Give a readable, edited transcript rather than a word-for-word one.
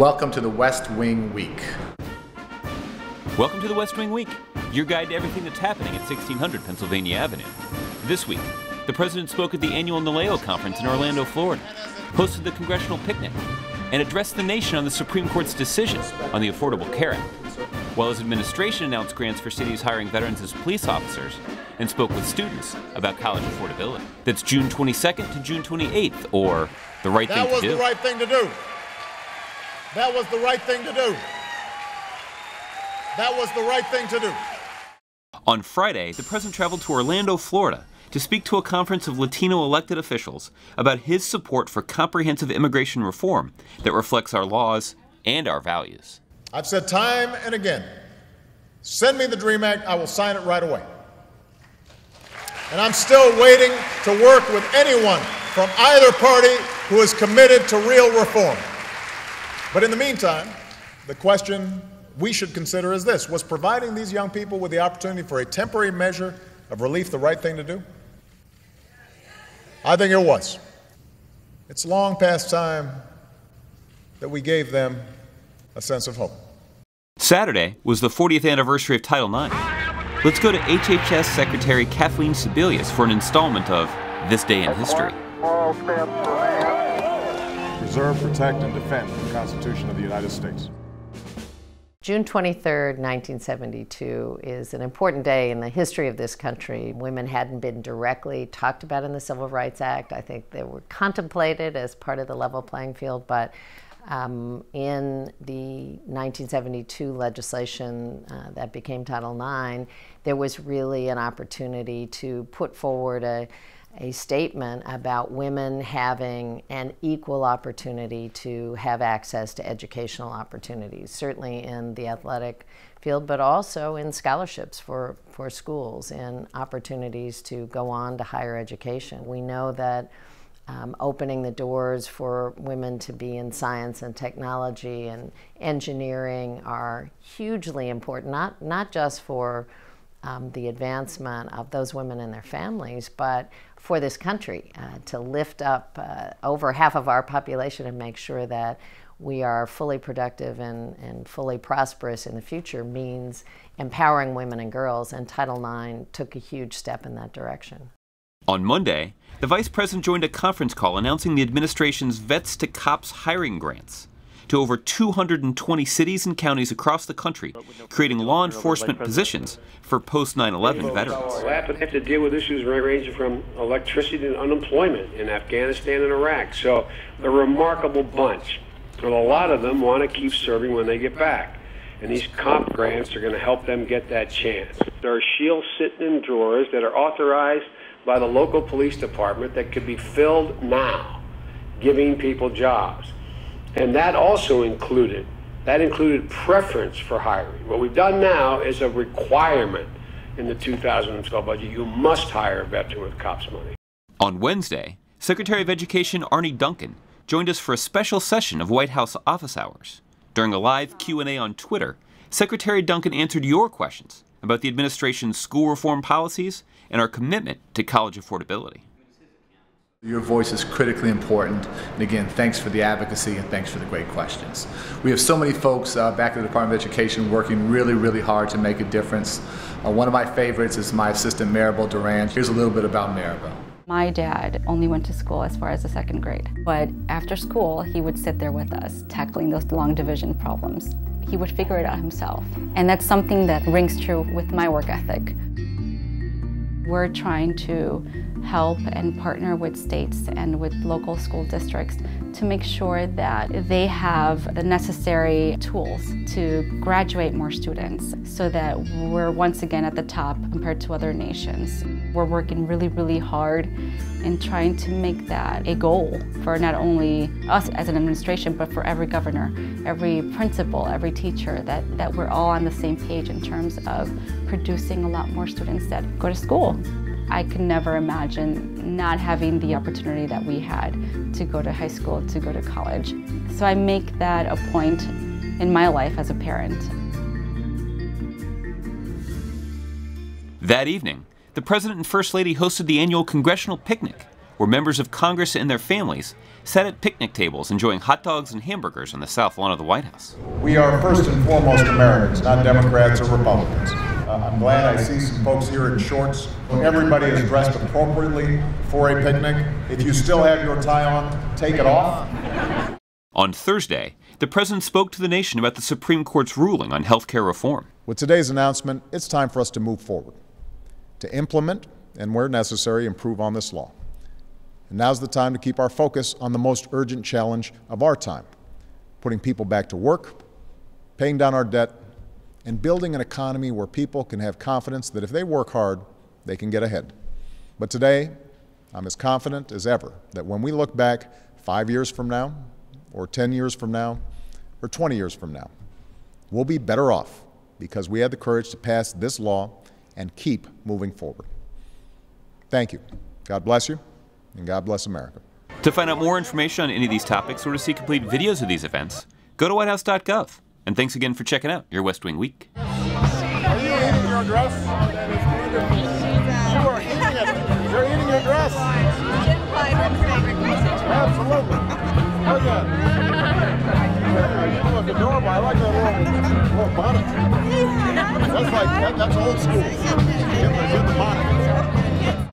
Welcome to the West Wing Week. Welcome to the West Wing Week, your guide to everything that's happening at 1600 Pennsylvania Avenue. This week, the President spoke at the annual NALEO conference in Orlando, Florida, hosted the Congressional Picnic, and addressed the nation on the Supreme Court's decision on the Affordable Care Act, while his administration announced grants for cities hiring veterans as police officers and spoke with students about college affordability. That's June 22nd to June 28th, or the right thing to do. That was the right thing to do. That was the right thing to do. That was the right thing to do. On Friday, the President traveled to Orlando, Florida, to speak to a conference of Latino elected officials about his support for comprehensive immigration reform that reflects our laws and our values. I've said time and again, send me the DREAM Act, I will sign it right away. And I'm still waiting to work with anyone from either party who is committed to real reform. But in the meantime, the question we should consider is this: was providing these young people with the opportunity for a temporary measure of relief the right thing to do? I think it was. It's long past time that we gave them a sense of hope. Saturday was the 40th anniversary of Title IX. Let's go to HHS Secretary Kathleen Sebelius for an installment of This Day in History. Preserve, protect, and defend the Constitution of the United States. June 23rd, 1972 is an important day in the history of this country. Women hadn't been directly talked about in the Civil Rights Act. I think they were contemplated as part of the level playing field, but in the 1972 legislation that became Title IX, there was really an opportunity to put forward a statement about women having an equal opportunity to have access to educational opportunities, certainly in the athletic field, but also in scholarships for schools and opportunities to go on to higher education. We know that opening the doors for women to be in science and technology and engineering are hugely important, not just for the advancement of those women and their families, but for this country, to lift up over half of our population and make sure that we are fully productive and fully prosperous in the future means empowering women and girls, and Title IX took a huge step in that direction. On Monday, the Vice President joined a conference call announcing the administration's Vets to Cops hiring grants to over 220 cities and counties across the country, creating law enforcement positions for post-9/11 veterans. They have to deal with issues ranging from electricity to unemployment in Afghanistan and Iraq. So a remarkable bunch. And a lot of them want to keep serving when they get back. And these comp grants are going to help them get that chance. There are shields sitting in drawers that are authorized by the local police department that could be filled now, giving people jobs. And that also included preference for hiring. What we've done now is a requirement in the 2012 budget. You must hire a veteran with COPS money. On Wednesday, Secretary of Education Arne Duncan joined us for a special session of White House office hours. During a live Q&A on Twitter, Secretary Duncan answered your questions about the administration's school reform policies and our commitment to college affordability. Your voice is critically important, and again, thanks for the advocacy and thanks for the great questions. We have so many folks back at the Department of Education working really hard to make a difference. One of my favorites is my assistant Maribel Duran. Here's a little bit about Maribel. My dad only went to school as far as the 2nd grade, but after school he would sit there with us, tackling those long division problems. He would figure it out himself, and that's something that rings true with my work ethic. We're trying to help and partner with states and with local school districts to make sure that they have the necessary tools to graduate more students so that we're once again at the top compared to other nations. We're working really hard in trying to make that a goal for not only us as an administration, but for every governor, every principal, every teacher, that we're all on the same page in terms of producing a lot more students that go to school. I could never imagine not having the opportunity that we had to go to high school, to go to college. So I make that a point in my life as a parent. That evening, the President and First Lady hosted the annual Congressional Picnic, where members of Congress and their families sat at picnic tables enjoying hot dogs and hamburgers on the south lawn of the White House. We are first and foremost Americans, not Democrats or Republicans. I'm glad I see some folks here in shorts. Everybody is dressed appropriately for a picnic. If you still have your tie on, take it off. On Thursday, the president spoke to the nation about the Supreme Court's ruling on health care reform. With today's announcement, it's time for us to move forward, to implement and, where necessary, improve on this law. And now's the time to keep our focus on the most urgent challenge of our time, putting people back to work, paying down our debt, and building an economy where people can have confidence that if they work hard, they can get ahead. But today, I'm as confident as ever that when we look back 5 years from now, or 10 years from now, or 20 years from now, we'll be better off because we had the courage to pass this law and keep moving forward. Thank you. God bless you, and God bless America. To find out more information on any of these topics or to see complete videos of these events, go to whitehouse.gov. And thanks again for checking out your West Wing Week. Are you eating your dress? That is wonderful. You are eating it. You're eating your dress. Absolutely. Look at it. You look adorable. I like that little bonnet. That's old school. Get the bonnet.